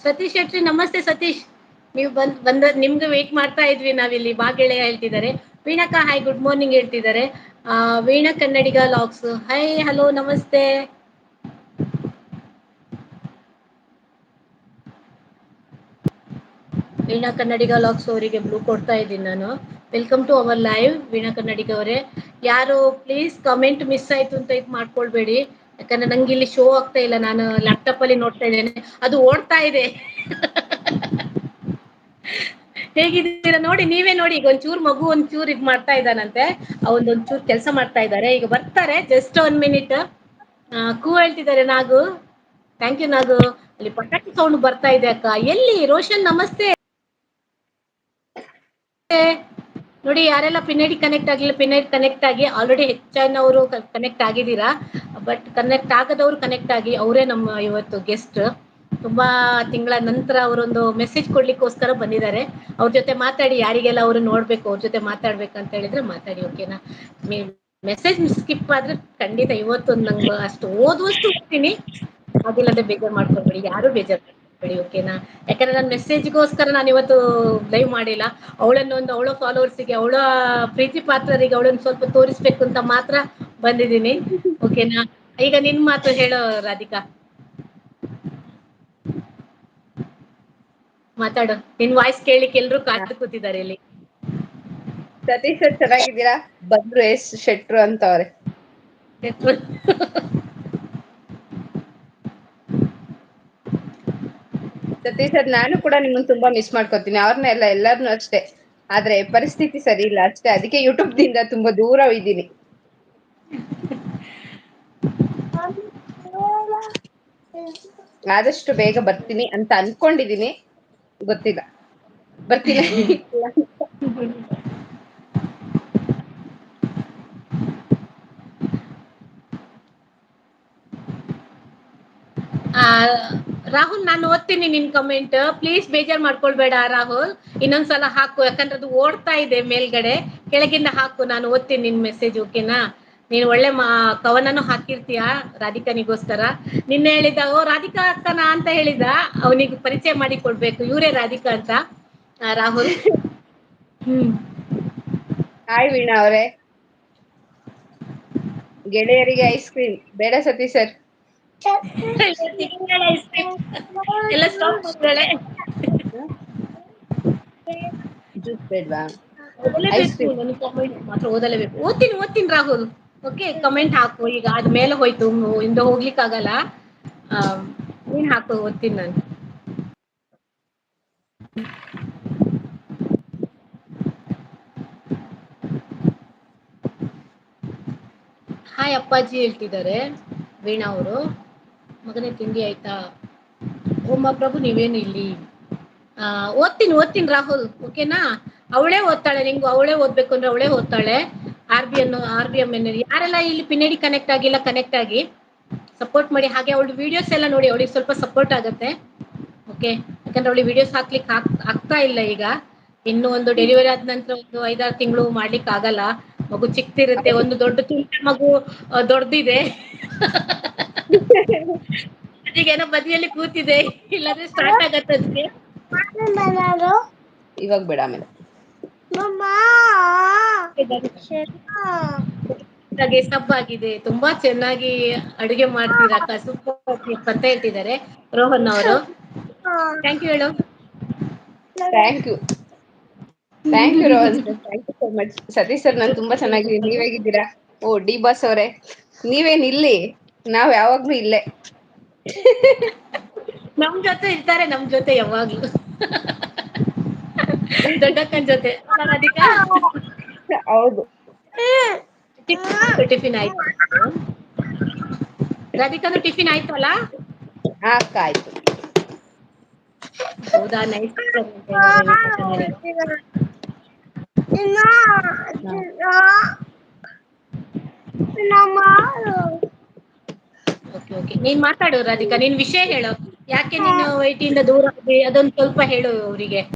ಸತೀಶ್ ಶೆಟ್ಟಿ ನಮಸ್ತೆ ಸತೀಶ್. ನೀವು ಬಂದ ನಿಮ್ಗೆ ವೇಟ್ ಮಾಡ್ತಾ ಇದ್ವಿ ನಾವಿಲ್ಲಿ ಬಾ ಗೆಳೆಯ ಹೇಳ್ತಿದ್ದಾರೆ. ವೀಣಕ್ಕ ಹಾಯ್ ಗುಡ್ ಮಾರ್ನಿಂಗ್ ಹೇಳ್ತಿದ್ದಾರೆ. ವೀಣಾ ಕನ್ನಡಿಗ ಲಾಕ್ಸ್ ಹಾಯ್ ಹಲೋ ನಮಸ್ತೆ. ವೀಣಾ ಕನ್ನಡಿಗ ಲಾಕ್ಸ್ ಅವರಿಗೆ ಬ್ಲೂ ಕೊಡ್ತಾ ಇದ್ದೀನಿ ನಾನು. Welcome to our live Veena Kannadiga ಅವರೇ. ಯಾರು ಪ್ಲೀಸ್ ಕಮೆಂಟ್ ಮಿಸ್ ಆಯ್ತು ಅಂತ ಇದು ಮಾಡ್ಕೊಳ್ಬೇಡಿ. ಯಾಕಂದ್ರೆ ನಂಗೆ ಇಲ್ಲಿ ಶೋ ಆಗ್ತಾ ಇಲ್ಲ, ನಾನು ಲ್ಯಾಪ್ಟಾಪ್ ಅಲ್ಲಿ ನೋಡ್ತಾ ಇದ್ದೇನೆ, ಅದು ಓಡ್ತಾ ಇದೆ. ಹೇಗಿದ್ದೀರಾ ನೋಡಿ, ನೀವೇ ನೋಡಿ. ಈಗ ಒಂಚೂರು ಮಗು ಒಂಚೂರು ಇದ್ ಮಾಡ್ತಾ ಇದ್ದಾನಂತೆ, ಒಂದೊಂಚೂರು ಕೆಲಸ ಮಾಡ್ತಾ ಇದ್ದಾರೆ. ಈಗ ಬರ್ತಾರೆ ಜಸ್ಟ್ 1 ಮಿನಿಟ್. ಕೂ ಹೇಳ್ತಿದ್ದಾರೆ ನಾಗು. ಥ್ಯಾಂಕ್ ಯು ನಾಗು. ಅಲ್ಲಿ ಪಟಾಕಿ ಸೌಂಡ್ ಬರ್ತಾ ಇದೆ ಅಕ್ಕ. ಎಲ್ಲಿ ರೋಷನ್ ನಮಸ್ತೆ. ನೋಡಿ ಯಾರೆಲ್ಲ ಪಿನ್ನಡಿ ಕನೆಕ್ಟ್ ಆಗಿಲ್ಲ, ಪಿನ್ನಡಿ ಕನೆಕ್ಟ್ ಆಗಿ. ಆಲ್ರೆಡಿ ಹೆಚ್ಚಿನವರು ಕನೆಕ್ಟ್ ಆಗಿದ್ದೀರಾ, ಬಟ್ ಕನೆಕ್ಟ್ ಆಗದವ್ರು ಕನೆಕ್ಟ್ ಆಗಿ. ಅವರೇ ನಮ್ಮ ಇವತ್ತು ಗೆಸ್ಟ್. ತುಂಬಾ ತಿಂಗಳ ನಂತರ ಅವರೊಂದು ಮೆಸೇಜ್ ಕೊಡ್ಲಿಕ್ಕೋಸ್ಕರ ಬಂದಿದ್ದಾರೆ. ಅವ್ರ ಜೊತೆ ಮಾತಾಡಿ, ಯಾರಿಗೆಲ್ಲ ಅವರು ನೋಡ್ಬೇಕು, ಅವ್ರ ಜೊತೆ ಮಾತಾಡ್ಬೇಕಂತ ಹೇಳಿದ್ರೆ ಮಾತಾಡಿ, ಓಕೆನಾ. ಮೆಸೇಜ್ ಸ್ಕಿಪ್ ಆದ್ರೆ ಖಂಡಿತ ಇವತ್ತು ನಂಗೆ ಅಷ್ಟು ಓದುವಷ್ಟು ಓದ್ತೀನಿ, ಆಗಿಲ್ಲದೆ ಬೇಜಾರು ಮಾಡ್ಕೊಬೇಡಿ, ಯಾರು ಬೇಜಾರು ಮಾಡ್ಕೊಬೇಡಿ, ಓಕೆನಾ. ಯಾಕಂದ್ರೆ ನನ್ನ ಮೆಸೇಜ್ಗೋಸ್ಕರ ನಾನು ಇವತ್ತು ಲೈವ್ ಮಾಡಿಲ್ಲ. ಅವಳ ಫಾಲೋವರ್ಸ್ಗೆ, ಅವಳ ಪ್ರೀತಿ ಪಾತ್ರರಿಗೆ ಅವಳನ್ನು ಸ್ವಲ್ಪ ತೋರಿಸ್ಬೇಕು ಅಂತ ಮಾತ್ರ ಬಂದಿದ್ದೀನಿ, ಓಕೆನಾ. ಈಗ ನಿನ್ ಮಾತು ಹೇಳೋ ರಾಧಿಕಾ, ಮಾತಾಡು. ನಿನ್ ವಾಯ್ಸ್ ಕೇಳಿಕ್ಕೆ ಎಲ್ರು ಕಾಯ್ದು ಕೂತಿದ್ದಾರೆ ಇಲ್ಲಿ. ಸತೀಶ್ ಸರ್ ಚೆನ್ನಾಗಿದ್ದೀರಾ? ಬಂದ್ರು ಎಸ್ ಶೆಟ್ರು ಅಂತವ್ರೆ. ಸತೀಶ್ ಸರ್, ನಾನು ಕೂಡ ನಿಮ್ಮನ್ನ ತುಂಬಾ ಮಿಸ್ ಮಾಡ್ಕೊತೀನಿ. ಅವ್ರನ್ನೆಲ್ಲ ಎಲ್ಲಾರ್ನು ಅಷ್ಟೇ. ಆದ್ರೆ ಪರಿಸ್ಥಿತಿ ಸರಿ ಇಲ್ಲ ಅಷ್ಟೇ, ಅದಕ್ಕೆ ಯೂಟ್ಯೂಬ್ ದಿಂದ ತುಂಬಾ ದೂರ ಇದ್ದೀನಿ. ಆದಷ್ಟು ಬೇಗ ಬರ್ತೀನಿ ಅಂತ ಅನ್ಕೊಂಡಿದೀನಿ, ಗೊತ್ತಿಲ್ಲ ಬರ್ತೀನಿ. ರಾಹುಲ್, ನಾನು ಓದ್ತೀನಿ ನಿನ್ ಕಮೆಂಟ್. ಪ್ಲೀಸ್ ಬೇಜಾರ್ ಮಾಡ್ಕೊಳ್ಬೇಡ ರಾಹುಲ್. ಇನ್ನೊಂದ್ಸಲ ಹಾಕು, ಯಾಕಂದ್ರೆ ಅದು ಓಡ್ತಾ ಇದೆ ಮೇಲ್ಗಡೆ. ಕೆಳಗಿಂದ ಹಾಕು, ನಾನು ಓದ್ತೀನಿ ನಿನ್ ಮೆಸೇಜ್, ಓಕೆನಾ. ನೀನ್ ಒಳ್ಳೆ ಕವನನು ಹಾಕಿರ್ತೀಯ ರಾಧಿಕಾನಿಗೋಸ್ಕರ. ನಿನ್ನೆ ಹೇಳಿದ, ಓ ರಾಧಿಕಾ ಅಕ್ಕನಾ ಅಂತ ಹೇಳಿದ. ಅವನಿಗೆ ಪರಿಚಯ ಮಾಡಿ ಕೊಡ್ಬೇಕು, ಇವರೇ ರಾಧಿಕಾ ಅಂತ. ರಾಹುಲ್. ಹಾಯ್ ವೀಣಾ ಅವ್ರೆ. ಗೆಳೆಯರಿಗೆ ಐಸ್ ಕ್ರೀಮ್ ಬೇಡ ಸತೀಶ್ ಸರ್. ಎಲ್ಲ ಸ್ಟಾಪ್ ಮಾಡಿದಾಳೆ. ಜ್ಯೂಸ್ ಬೇಡ್ವಾ? ಐಸ್ ಓದಲೇಬೇಕು, ಕ್ರೀಮ್. ನನ್ನ ಕಾಮೆಂಟ್ ಮಾತ್ರ ಓದಲೇಬೇಕು. ಓದ್ತೀನಿ ರಾಹುಲ್. ಓಕೆ, ಕಮೆಂಟ್ ಹಾಕು. ಈಗ ಆದ್ಮೇಲೆ ಹೋಯ್ತು, ಇಂದ ಹೋಗ್ಲಿಕ್ಕೆ ಆಗಲ್ಲ. ನೀನ್ ಹಾಕು, ಓದ್ತೀನಿ ನಾನು. ಹಾಯ್ ಅಪ್ಪಾಜಿ ಹೇಳ್ತಿದ್ದಾರೆ ವೀಣಾ ಅವರು. ಮಗನೇ ತಿಂಡಿ ಆಯ್ತಾ? ಓಮ್ಮ ಪ್ರಭು, ನೀವೇನು ಇಲ್ಲಿ? ಓದ್ತೀನಿ ರಾಹುಲ್, ಓಕೆನಾ. ಅವಳೇ ಓದ್ತಾಳೆ, ನಿಂಗು ಅವಳೇ ಓದ್ಬೇಕು ಅಂದ್ರೆ ಅವಳೇ ಓದ್ತಾಳೆ. RBM ಯಾರೆಲ್ಲ ಇಲ್ಲಿ ಪಿನ್ನಡಿ ಕನೆಕ್ಟ್ ಆಗಿಲ್ಲ, ಕನೆಕ್ಟ್ ಆಗಿ ಸಪೋರ್ಟ್ ಮಾಡಿ. ಹಾಗೆ ಅವಳು ವಿಡಿಯೋಸ್ ಎಲ್ಲ ನೋಡಿ, ಅವಳಿಗೆ ಸ್ವಲ್ಪ ಸಪೋರ್ಟ್ ಆಗುತ್ತೆ, ಓಕೆ. ಯಾಕಂದ್ರೆ ಅವಳಿಗೆ ವಿಡಿಯೋಸ್ ಹಾಕ್ಲಿಕ್ಕೆ ಆಗ್ತಾ ಇಲ್ಲ ಈಗ. ಇನ್ನು ಒಂದು ಡೆಲಿವರಿ ಆದ ನಂತರ ಒಂದು 5-6 ತಿಂಗಳು ಮಾಡ್ಲಿಕ್ಕೆ ಆಗಲ್ಲ. ಮಗು ಚಿಕ್ತಿರುತ್ತೆ. ಒಂದು ದೊಡ್ಡ ತುಂಟ ಮಗು ದೊಡ್ಡದಿದೆ. ಅದೀಗೇನೋ ಬದಿಯಲ್ಲಿ ಕೂತಿದೆ, ಇಲ್ಲಾಂದ್ರೆ ಸ್ಟಾರ್ಟ್ ಆಗತ್ತೆ ಅದಕ್ಕೆ. ಇವಾಗ ಬೇಡ, ಆಮೇಲೆ. ಸಬ್ಬಾಗಿದೆ, ತುಂಬಾ ಚೆನ್ನಾಗಿ ಅಡುಗೆ ಮಾಡ್ತೀರಾ ಅಕ್ಕ, ಸೂಪರ್ ಅಂತ ಹೇಳ್ತಿದ್ದಾರೆ ರೋಹನ್ ಅವರು. ಥ್ಯಾಂಕ್ ಯು ಹೇಳು. Thank you Rohan sir, thank you so much. Satish sir, ನಾನು ತುಂಬಾ ಚೆನ್ನಾಗಿದ್ದೀನಿ, ನೀವ್ ಹೇಗಿದ್ದೀರಾ? ಓ ಡಿ ಬಾಸ್ ಅವರೇ, ನೀವೇನ್ ಇಲ್ಲಿ? ನಾವ್ ಯಾವಾಗ್ಲೂ ಇಲ್ಲೇ. ನಮ್ ಜೊತೆ ಇರ್ತಾರೆ, ನಮ್ ಜೊತೆ ಯಾವಾಗ್ಲೂ. ದೊಡ್ಡಕ್ಕನ ಜೊತೆ ರಾಧಿಕಾ. ಹೌದು. ಟಿಫಿನ್ ಆಯ್ತು ರಾಧಿಕಾನು, ಟಿಫಿನ್ ಆಯ್ತಲ್ಲ? ಅಕ್ಕ ಆಯ್ತು. ಹೌದಾ, ನೈಸ್. ಓಕೆ, ನೀನ್ ಮಾತಾಡು ರಾಧಿಕಾ, ನೀನ್ ವಿಷಯ ಹೇಳು. ಯಾಕೆ ನೀನು ವೈಟಿಯಿಂದ ದೂರ ಆಗಿ, ಅದೊಂದು ಸ್ವಲ್ಪ ಹೇಳು ಅವರಿಗೆ.